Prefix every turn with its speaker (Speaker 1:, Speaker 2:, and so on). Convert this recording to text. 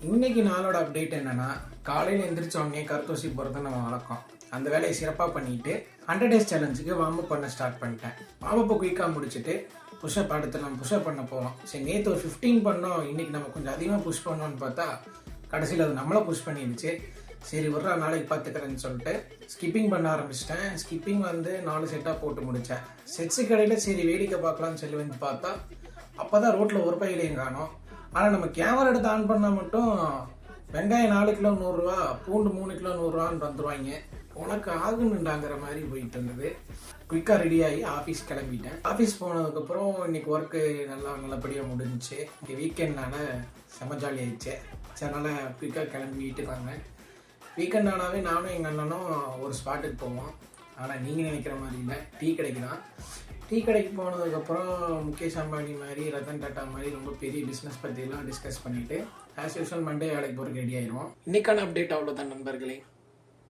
Speaker 1: இன்னைக்கு நாளோட அப்டேட் என்னன்னா, காலையில் எந்திரிச்ச உடனே கருத்தூசி போகிறது நம்ம வழக்கம். அந்த வேலையை சிறப்பாக பண்ணிட்டு 100 டேஸ் சேலஞ்சுக்கு வார்ம் அப் பண்ண ஸ்டார்ட் பண்ணிட்டேன். வார்ம் அப் குயிக்காக முடிச்சுட்டு புஷ்அப் அடுத்து நம்ம புஷ்அப் பண்ண போவோம். சரி, நேற்று ஒரு 15 பண்ணோம், இன்னைக்கு நம்ம கொஞ்சம் அதிகமாக புஷ் பண்ணோம்னு பார்த்தா கடைசியில் அது நம்மளை புஷ் பண்ணிடுச்சு. சரி, ஒரு நாளைக்கு பார்த்துக்கிறேன்னு சொல்லிட்டு ஸ்கிப்பிங் பண்ண ஆரம்பிச்சிட்டேன். ஸ்கிப்பிங் 4 செட்டாக போட்டு முடித்தேன். செட்ஸு கடையில் சரி வேடிக்கை பார்க்கலாம்னு சொல்லி வந்து பார்த்தா அப்போ தான் ரோட்டில் ஒரு பையிலையும் காணோம். ஆனால் நம்ம கேமரா எடுத்து ஆன் பண்ணால் மட்டும் வெங்காயம் 4 கிலோ 100 ரூபா, பூண்டு 3 கிலோ 100 ரூபான்னு வந்துடுவாங்க. உனக்கு ஆகுன்னுண்டாங்கிற மாதிரி போயிட்டு இருந்தது. குயிக்காக ரெடி ஆகி ஆஃபீஸ் கிளம்பிட்டேன். ஆஃபீஸ் போனதுக்கப்புறம் இன்னைக்கு ஒர்க்கு நல்லபடியாக முடிஞ்சிச்சு. இங்கே வீக்கெண்ட்னால செம ஜாலி ஆயிடுச்சு. சரி, அதனால் குயிக்காக கிளம்பி வீட்டுக்கு வாங்க. வீக்கெண்ட் ஆனாவே நானும் எங்கள் அண்ணனும் ஒரு ஸ்பாட்டுக்கு போவோம். ஆனால் நீங்கள் நினைக்கிற மாதிரி இல்லை, டீ கடைக்கு தான். டீ கடைக்கு போனதுக்கப்புறம் முகேஷ் அம்பானி மாதிரி, ரத்தன் டாட்டா மாதிரி ரொம்ப பெரிய பிஸ்னஸ் பற்றியெல்லாம் டிஸ்கஸ் பண்ணிவிட்டு ஆஸ் யூஷுவல் மண்டே வேலைக்கு போகிறதுக்கு ரெடி ஆயிடுவோம். இன்றைக்கான அப்டேட் அவ்வளோதான் நண்பர்களே.